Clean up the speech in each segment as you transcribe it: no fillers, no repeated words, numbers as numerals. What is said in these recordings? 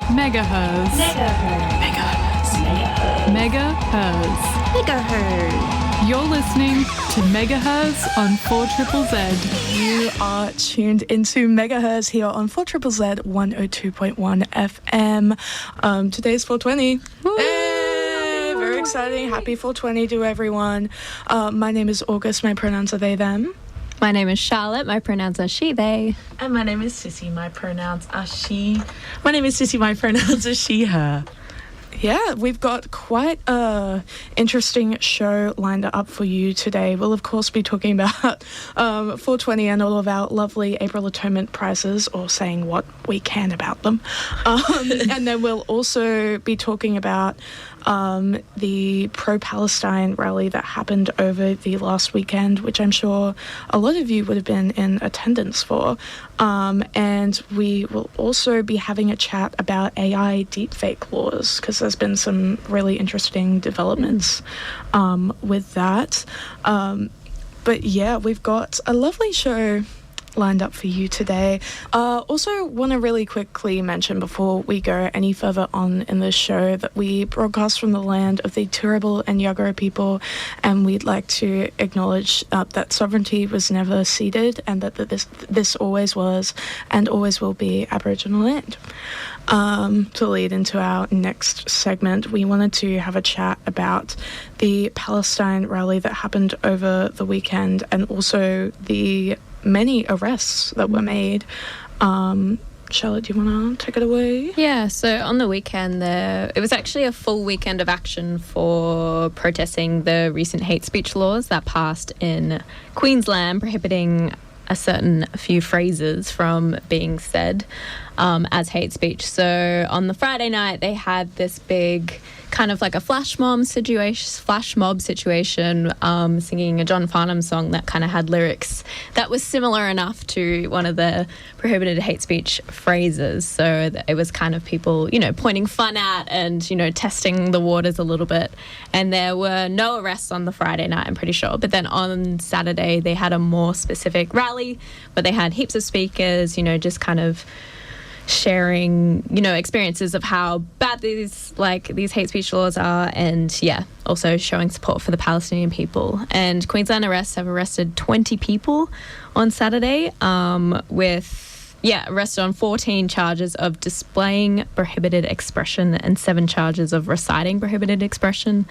MegaHerzzz. You're listening to MegaHerzzz on 4ZZZ. You are tuned into MegaHerzzz here on 4ZZZ 102.1 FM. Today's 420. Hey, very exciting. Happy 420 to everyone. My name is August. My pronouns are they, them. My name is Charlotte. My pronouns are she, they. And my name is Sisi. My pronouns are she. My name is Sisi. My pronouns are she, her. Yeah, we've got quite a interesting show lined up for you today. We'll, of course, be talking about 420 and all of our lovely April Atonement prizes, or saying what we can about them. And then we'll also be talking about the pro-Palestine rally that happened over the last weekend, which I'm sure a lot of you would have been in attendance for. And we will also be having a chat about AI deepfake laws, because there's been some really interesting developments with that. But yeah, we've got a lovely show lined up for you today. Also want to really quickly mention before we go any further on in this show that we broadcast from the land of the Turrbal and Yagara people, and we'd like to acknowledge that sovereignty was never ceded, and that this always was and always will be Aboriginal land. To lead into our next segment, we wanted to have a chat about the Palestine rally that happened over the weekend, and also the many arrests that were made. Charlotte, do you want to take it away? Yeah, so on the weekend it was actually a full weekend of action for protesting the recent hate speech laws that passed in Queensland, prohibiting a certain few phrases from being said as hate speech. So on the Friday night, they had this big kind of like a flash mob situation, singing a John Farnham song that kind of had lyrics that was similar enough to one of the prohibited hate speech phrases. So it was kind of people, pointing fun at and, testing the waters a little bit. And there were no arrests on the Friday night, I'm pretty sure. But then on Saturday, they had a more specific rally, but they had heaps of speakers, just kind of sharing, experiences of how bad these hate speech laws are, and also showing support for the Palestinian people. And Queensland arrests have arrested 20 people on Saturday, arrested on 14 charges of displaying prohibited expression and 7 charges of reciting prohibited expression.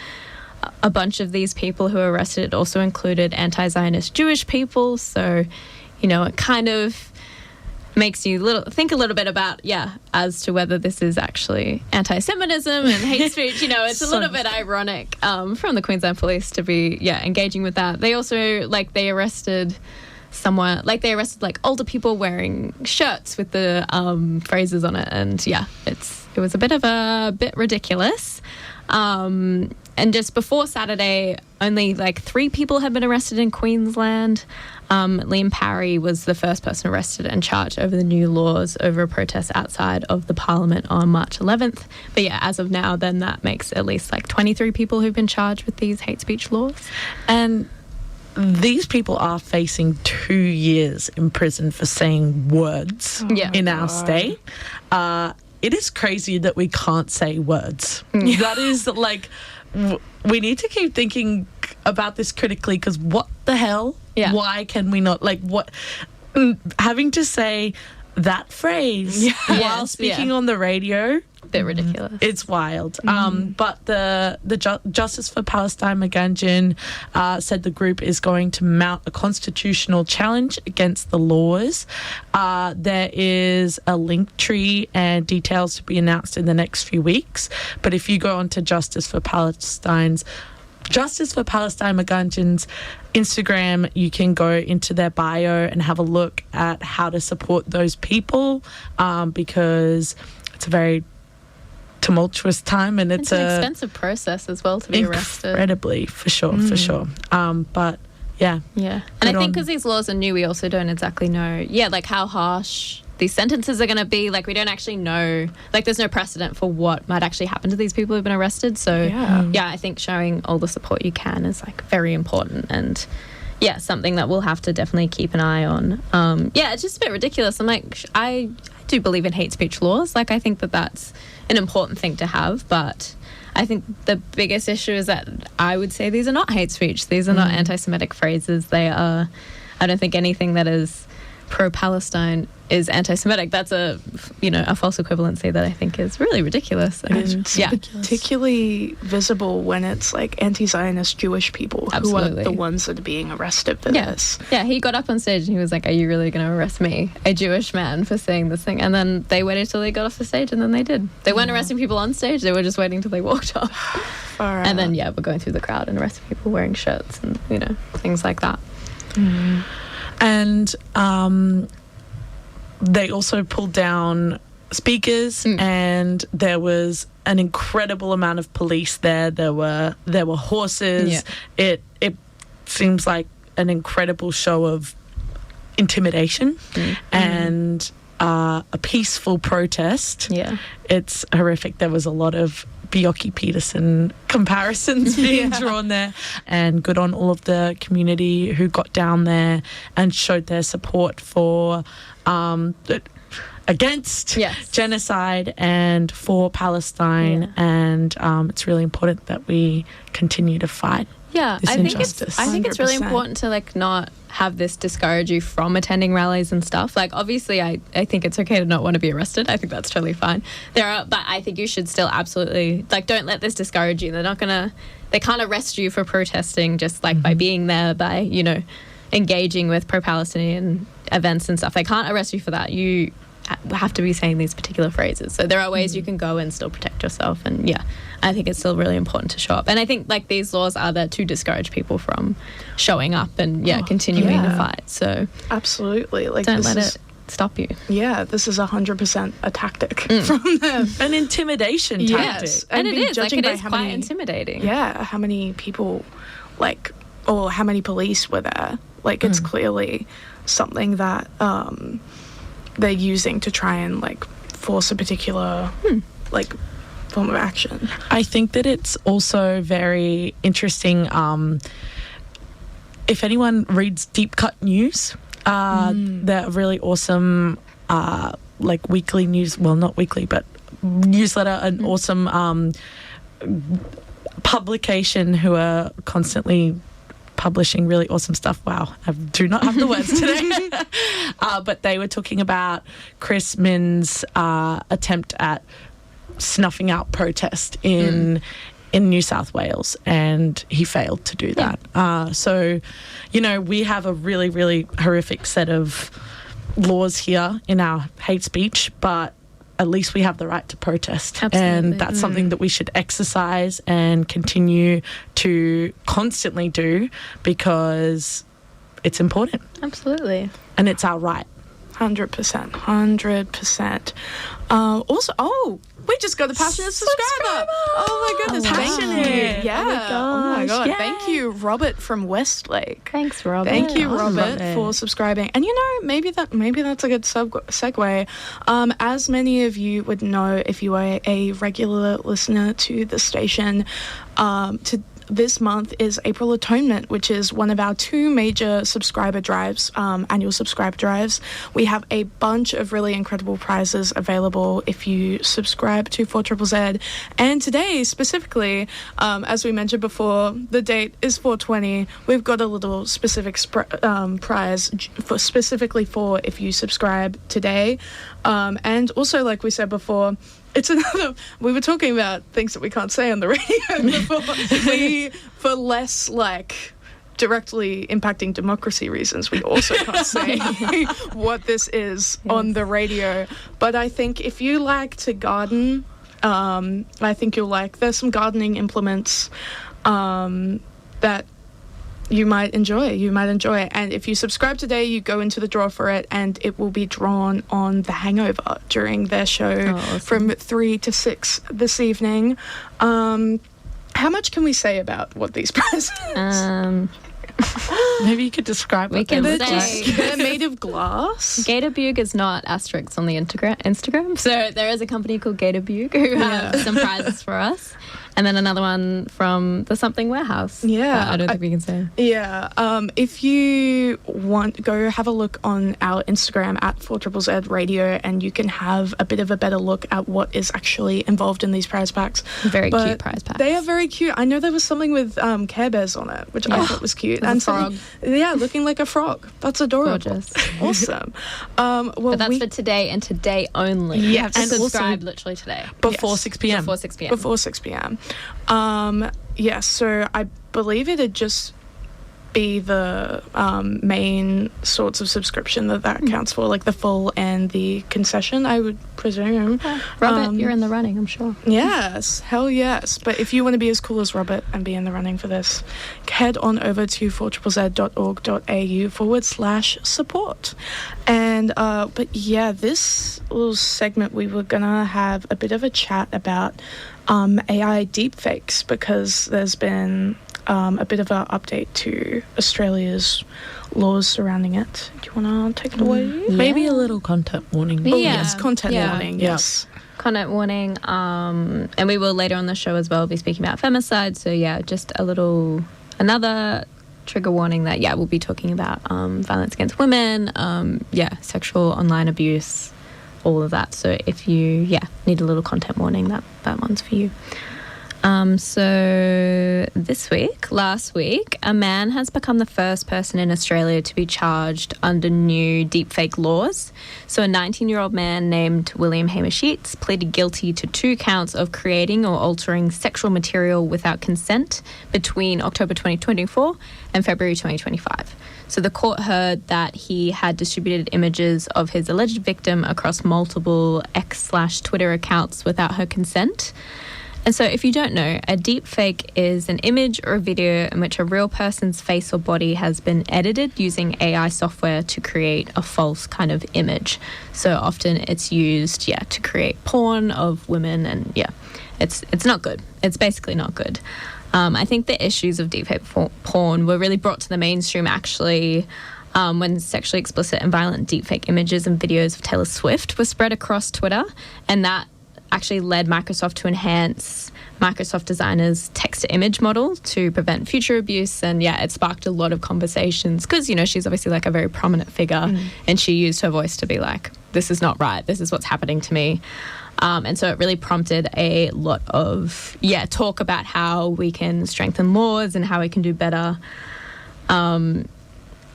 A bunch of these people who were arrested also included anti-Zionist Jewish people, so, it kind of makes you think a little bit about, as to whether this is actually anti-Semitism and hate speech. It's a little bit ironic from the Queensland Police to be, engaging with that. They also, they arrested older people wearing shirts with the phrases on it. And, it was a bit ridiculous. And just before Saturday, only 3 people had been arrested in Queensland. Liam Parry was the first person arrested and charged over the new laws over a protest outside of the Parliament on March 11th. But as of now, then that makes at least 23 people who've been charged with these hate speech laws. And these people are facing 2 years in prison for saying words in our state. It is crazy that we can't say words. That is we need to keep thinking about this critically, because what the hell? Yeah. Why can we not, having to say that phrase while speaking on the radio? Bit ridiculous. It's wild. But the Justice for Palestine Magandjan said the group is going to mount a constitutional challenge against the laws. There is a link tree and details to be announced in the next few weeks. But if you go on to Justice for Palestine Magandjan's Instagram, you can go into their bio and have a look at how to support those people, because it's a very tumultuous time, and it's an expensive process as well to be arrested. Incredibly, for sure. But and I think because these laws are new, we also don't exactly know how harsh these sentences are going to be. We don't actually know, there's no precedent for what might actually happen to these people who've been arrested. So I think showing all the support you can is very important, and something that we'll have to definitely keep an eye on. It's just a bit ridiculous. I'm I do believe in hate speech laws. Like, I think that that's an important thing to have, but I think the biggest issue is that I would say these are not hate speech. These are not anti-Semitic phrases. They are, I don't think anything that is pro-Palestine is anti-Semitic. That's a false equivalency that I think is really ridiculous. And it's particularly visible when it's like anti-Zionist Jewish people who are the ones that are being arrested for this. Yeah, he got up on stage and he was like, "Are you really going to arrest me, a Jewish man, for saying this thing?" And then they waited till they got off the stage, and then they did. They weren't arresting people on stage. They were just waiting till they walked off. And then we're going through the crowd and arresting people wearing shirts and things like that. And they also pulled down speakers, and there was an incredible amount of police there. There were horses. It seems like an incredible show of intimidation and a peaceful protest. It's horrific. There was a lot of Bjorky Peterson comparisons being drawn there, and good on all of the community who got down there and showed their support for against genocide and for Palestine, and it's really important that we continue to fight this injustice. I think it's really important to not have this discourage you from attending rallies and stuff. Like, obviously, I think it's okay to not want to be arrested. I think that's totally fine. But I think you should still absolutely, don't let this discourage you. They can't arrest you for protesting just by being there, by, engaging with pro-Palestinian events and stuff. They can't arrest you for that. You have to be saying these particular phrases. So there are ways you can go and still protect yourself. And I think it's still really important to show up. And I think these laws are there to discourage people from showing up and continuing to fight. So absolutely, don't let it stop you. Yeah, this is 100% a tactic from them. An intimidation tactic. Yes, and it is. It is quite intimidating. Yeah, how many people, or how many police were there? It's clearly something that they're using to try and force a particular form of action. I think that it's also very interesting. If anyone reads Deep Cut News, they're really awesome weekly news, well, not weekly, but newsletter, an awesome publication who are constantly publishing really awesome stuff. Wow, I do not have the words today. But they were talking about Chris Minn's attempt at snuffing out protest in New South Wales, and he failed to do that. So, we have a really, really horrific set of laws here in our hate speech, but at least we have the right to protest. Absolutely. And that's something that we should exercise and continue to constantly do, because it's important. Absolutely. And it's our right. 100%. Also, we just got a passionate subscriber. Oh my goodness, passionate. Thank you. Yeah. Oh my god. Yay. Thank you, Robert from Westlake. Thanks, Robert. Thank you, Robert, for subscribing. And maybe that's a good segue. As many of you would know, if you are a regular listener to the station, this month is April Atonement, which is one of our two major subscriber drives, annual subscriber drives. We have a bunch of really incredible prizes available if you subscribe to 4ZZZ. And today, specifically, as we mentioned before, the date is 4/20. We've got a little specific prize specifically for if you subscribe today. And also, like we said before, it's another. We were talking about things that we can't say on the radio before. For less directly impacting democracy reasons, we also can't say what this is on the radio. But I think if you like to garden, I think you'll there's some gardening implements that you might enjoy. And if you subscribe today, you go into the draw for it, and it will be drawn on The Hangover during their show from 3 to 6 this evening. How much can we say about what these prizes Maybe you could describe what they're they're made of glass. Gator Bug is not asterisks on the Instagram. So there is a company called Gator Bug who have some prizes for us. And then another one from the Something Warehouse. Yeah. I don't think we can say. Yeah. If you want, go have a look on our Instagram at 4ZZZ Radio, and you can have a bit of a better look at what is actually involved in these prize packs. Very cute prize packs. They are very cute. I know there was something with Care Bears on it, which I thought was cute. And a frog. Yeah, looking like a frog. That's adorable. Gorgeous. Awesome. But that's for today and today only. Yes. You have to And subscribe literally today. Before 6 p.m. Before 6 p.m. Before 6 p.m. So I believe it'd just be the main sorts of subscription that counts for, like the full and the concession, I would presume. Robert, you're in the running, I'm sure. Yes, hell yes. But if you want to be as cool as Robert and be in the running for this, head on over to 4ZZZ.org.au/support. And, but yeah, this little segment we were going to have a bit of a chat about AI deepfakes, because there's been a bit of an update to Australia's laws surrounding it. Do you want to take it away? Maybe a little content warning. Oh, yes, content warning, yes. Content warning. And we will later on the show as well be speaking about femicide. So, yeah, just another trigger warning that, we'll be talking about violence against women, sexual online abuse, all of that. So if you, need a little content warning, that one's for you. So last week, a man has become the first person in Australia to be charged under new deepfake laws. So a 19-year-old man named William Hamish Yeats pleaded guilty to 2 counts of creating or altering sexual material without consent between October 2024 and February 2025. So the court heard that he had distributed images of his alleged victim across multiple X/Twitter accounts without her consent. And so if you don't know, a deepfake is an image or a video in which a real person's face or body has been edited using AI software to create a false kind of image. So often it's used, to create porn of women, and it's not good. It's basically not good. I think the issues of deepfake porn were really brought to the mainstream actually when sexually explicit and violent deepfake images and videos of Taylor Swift were spread across Twitter, and that actually led Microsoft to enhance Microsoft Designer's text-to-image model to prevent future abuse. And it sparked a lot of conversations because, she's obviously like a very prominent figure, and she used her voice to be like, this is not right, this is what's happening to me. And so it really prompted a lot of, talk about how we can strengthen laws and how we can do better.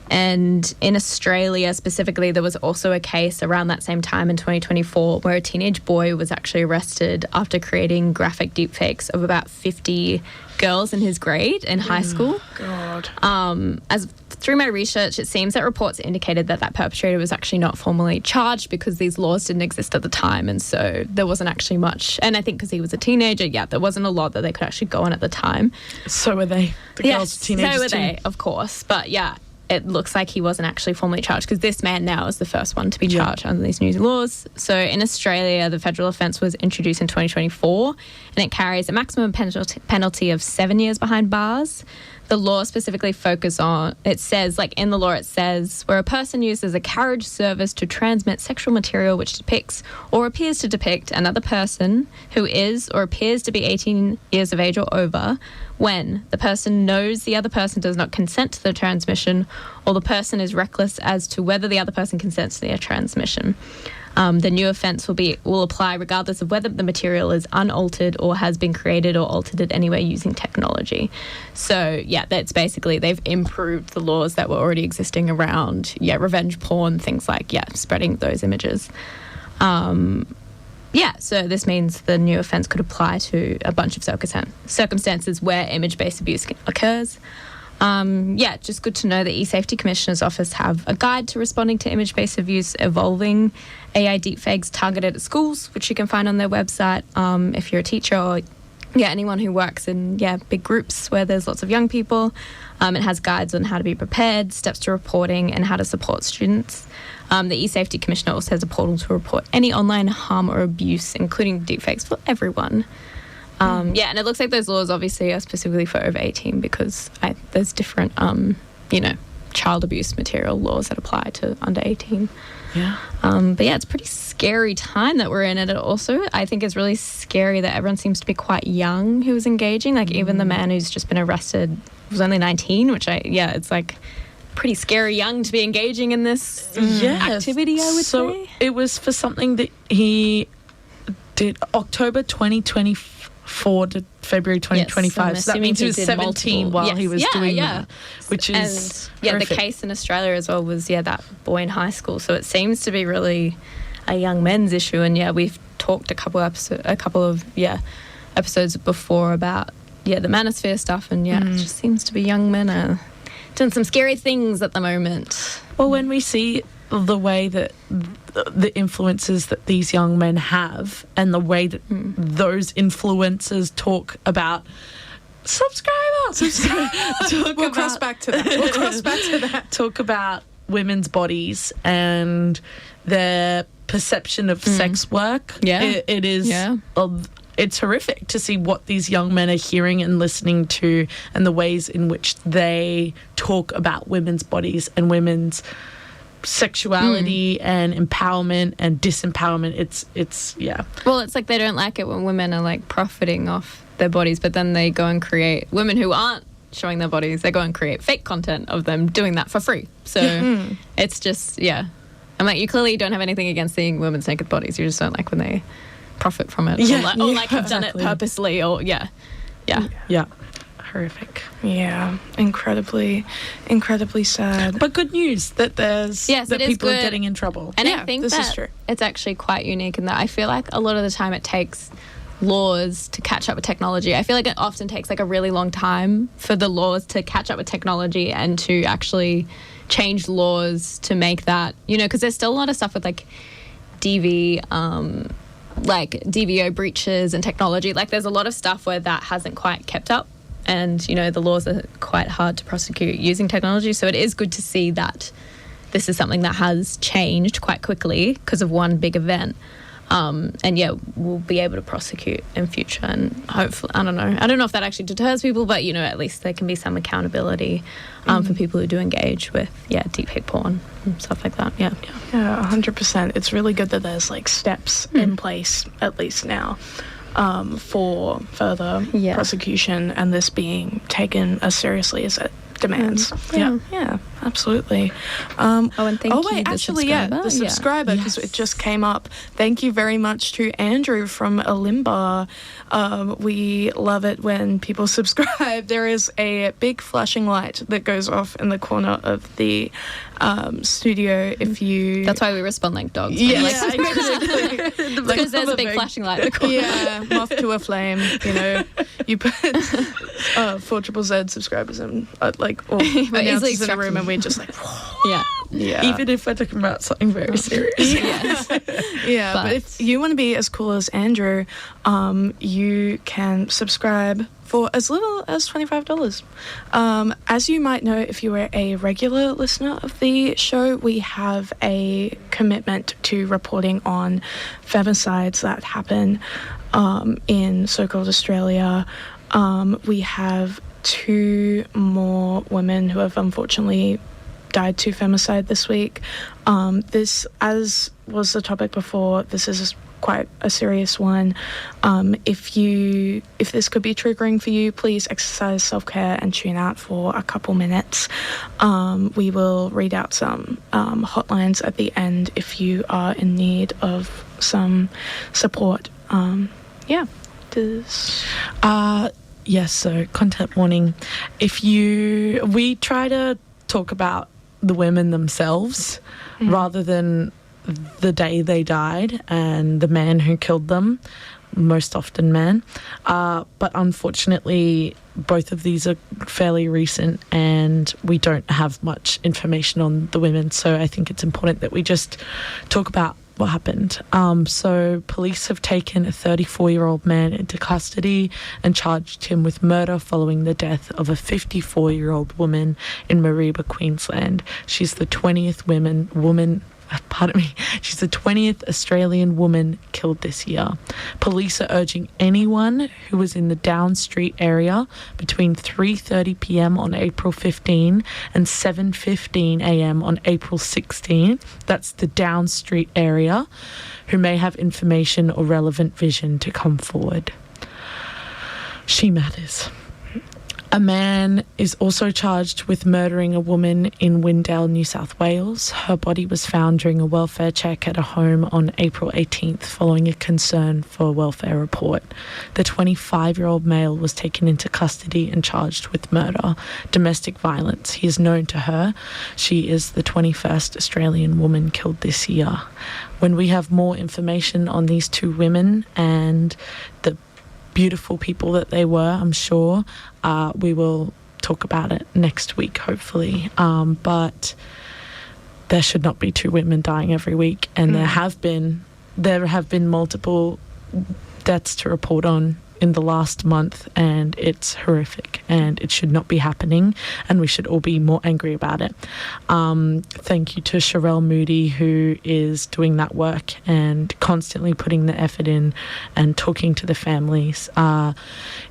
And in Australia specifically, there was also a case around that same time in 2024 where a teenage boy was actually arrested after creating graphic deepfakes of about 50 girls in his grade in high school. God. As through my research, it seems that reports indicated that perpetrator was actually not formally charged because these laws didn't exist at the time, and so there wasn't actually much. And I think because he was a teenager, there wasn't a lot that they could actually go on at the time. So were they. The girls were teenagers so were too. they, of course. But it looks like he wasn't actually formally charged because this man now is the first one to be charged under these new laws. So in Australia, the federal offence was introduced in 2024, and it carries a maximum penalty of 7 years behind bars. The law specifically focuses on, it says, in the law it says, where a person uses a carriage service to transmit sexual material which depicts or appears to depict another person who is or appears to be 18 years of age or over, when the person knows the other person does not consent to the transmission, or the person is reckless as to whether the other person consents to their transmission. The new offence will apply regardless of whether the material is unaltered or has been created or altered in any way using technology. So, that's basically, they've improved the laws that were already existing around, revenge porn, things like, spreading those images. So this means the new offence could apply to a bunch of circumstances where image-based abuse occurs. Just good to know the eSafety Commissioner's Office have a guide to responding to image-based abuse involving AI deepfakes targeted at schools, which you can find on their website if you're a teacher or anyone who works in big groups where there's lots of young people. It has guides on how to be prepared, steps to reporting, and how to support students. The eSafety Commissioner also has a portal to report any online harm or abuse, including deepfakes, for everyone. And it looks like those laws obviously are specifically for over 18 because there's different, child abuse material laws that apply to under 18. Yeah. But yeah, it's a pretty scary time that we're in. And it also, I think, is really scary that everyone seems to be quite young who is engaging. Like even the man who's just been arrested was only 19, which it's like pretty scary young to be engaging in this activity, I would say. So it was for something that he did October 2024 to February 2025. Yes, so that means he was did 17 while he was doing that, which is the case in Australia as well was that boy in high school. So it seems to be really a young men's issue. And we've talked a couple of episodes before about the manosphere stuff, and it just seems to be young men are doing some scary things at the moment. Well, when we see the way that the influences that these young men have and the way that those influencers talk about We'll cross back to that. Talk about women's bodies and their perception of sex work. It is it's horrific to see what these young men are hearing and listening to, and the ways in which they talk about women's bodies and women's sexuality and empowerment and disempowerment. It's Well, it's like they don't like it when women are like profiting off their bodies, but then they go and create women who aren't showing their bodies. They go and create fake content of them doing that for free. So it's just I'm like, you clearly don't have anything against seeing women's naked bodies. You just don't like when they profit from it, or have done it purposely, or horrific. Yeah, incredibly sad. But good news that there's that people are getting in trouble. And I think this is true. It's actually quite unique in that I feel like a lot of the time it takes laws to catch up with technology. I feel like it often takes like a really long time for the laws to catch up with technology and to actually change laws to make that, because there's still a lot of stuff with like DVO breaches and technology. Like there's a lot of stuff where that hasn't quite kept up, and the laws are quite hard to prosecute using technology. So it is good to see that this is something that has changed quite quickly because of one big event. We'll be able to prosecute in future, and hopefully, I don't know if that actually deters people, but at least there can be some accountability for people who do engage with deepfake porn and stuff like that. 100%. It's really good that there's like steps in place at least now for further prosecution, and this being taken as seriously as it demands. Yeah, absolutely. And thank you. The subscriber, because it just came up. Thank you very much to Andrew from Alimba. We love it when people subscribe. There is a big flashing light that goes off in the corner of the studio. If you, that's why we respond like dogs. Exactly. Because there's a big flashing light in the corner. Yeah, moth to a flame. You put 4ZZZ subscribers and or announcers in a room, and we're just like, even if we're talking about something very serious. But if you want to be as cool as Andrew, you can subscribe for as little as $25. As you might know, if you are a regular listener of the show, we have a commitment to reporting on femicides that happen in so-called Australia. We have 2 more women who have unfortunately died to femicide this week. This, as was the topic before, this is quite a serious one. If this could be triggering for you, please exercise self-care and tune out for a couple minutes. We will read out some hotlines at the end if you are in need of some support. Yes, so content warning. We try to talk about the women themselves rather than the day they died and the man who killed them, most often men. But unfortunately, both of these are fairly recent and we don't have much information on the women. So I think it's important that we just talk about what happened. So police have taken a 34-year-old man into custody and charged him with murder following the death of a 54-year-old woman in Mareeba, Queensland. She's the 20th woman pardon me, she's the 20th Australian woman killed this year. Police are urging anyone who was in the Down Street area between 3:30 p.m. on April 15 and 7:15 a.m. on April 16, that's the Down Street area, who may have information or relevant vision to come forward. She matters. A man is also charged with murdering a woman in Windale, New South Wales. Her body was found during a welfare check at a home on April 18th following a concern for a welfare report. The 25-year-old male was taken into custody and charged with murder, domestic violence. He is known to her. She is the 21st Australian woman killed this year. When we have more information on these two women and the beautiful people that they were, I'm sure we will talk about it next week, hopefully. But there should not be two women dying every week, and there have been multiple deaths to report on in the last month, and it's horrific, and it should not be happening, and we should all be more angry about it. Thank you to Sherele Moody, who is doing that work and constantly putting the effort in and talking to the families.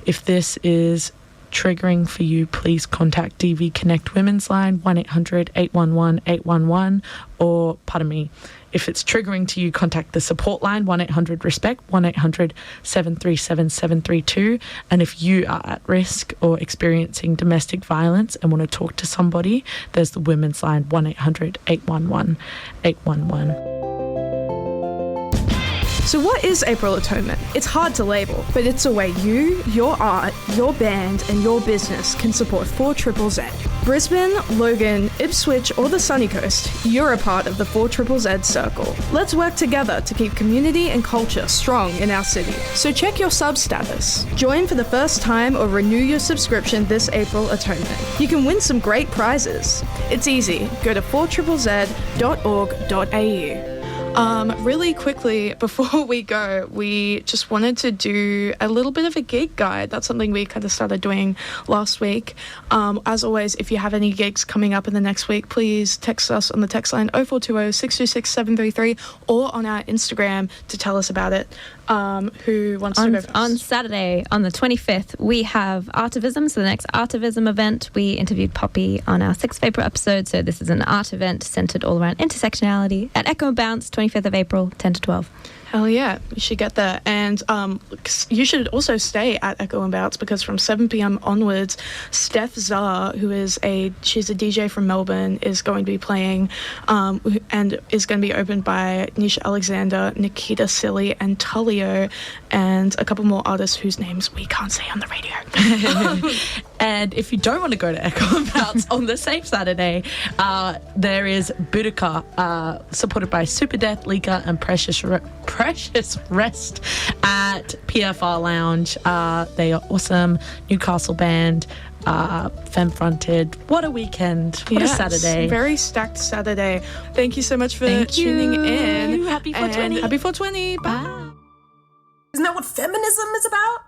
If this is triggering for you, please contact DV Connect Women's Line 1-800-811-811, or pardon me, if it's triggering to you, contact the support line 1-800-RESPECT 1-800-737-732. And if you are at risk or experiencing domestic violence and want to talk to somebody, there's the women's line 1-800-811-811. So what is April Atonement? It's hard to label, but it's a way you, your art, your band, and your business can support 4ZZZ. Brisbane, Logan, Ipswich, or the Sunny Coast, you're a part of the 4ZZZ circle. Let's work together to keep community and culture strong in our city. So check your sub status. Join for the first time or renew your subscription this April Atonement. You can win some great prizes. It's easy. Go to 4ZZZ.org.au. Really quickly, before we go, we just wanted to do a little bit of a gig guide. That's something we kind of started doing last week. As always, if you have any gigs coming up in the next week, please text us on the text line 0420-626-733 or on our Instagram to tell us about it. Who wants to go first? On Saturday, on the 25th, we have Artivism, so the next Artivism event. We interviewed Poppy on our 6th of April episode, so this is an art event centred all around intersectionality at Echo and Bounce, 25th of April, 10 to 12. Hell yeah, you should get there. And you should also stay at Echo and Bounce, because from 7 p.m. onwards, Steph Zar, she's a DJ from Melbourne, is going to be playing and is going to be opened by Nisha Alexander, Nikita Silly, and Tullio, and a couple more artists whose names we can't say on the radio. And if you don't want to go to Echo and Bounce on the same Saturday, there is Boudica, supported by Super Death, Lika, and Precious Rest at PFR Lounge. They are awesome. Newcastle band, Femme fronted. What a weekend. What a Saturday. Very stacked Saturday. Thank you so much for tuning in. Happy 420. Happy 420. Bye. Isn't that what feminism is about?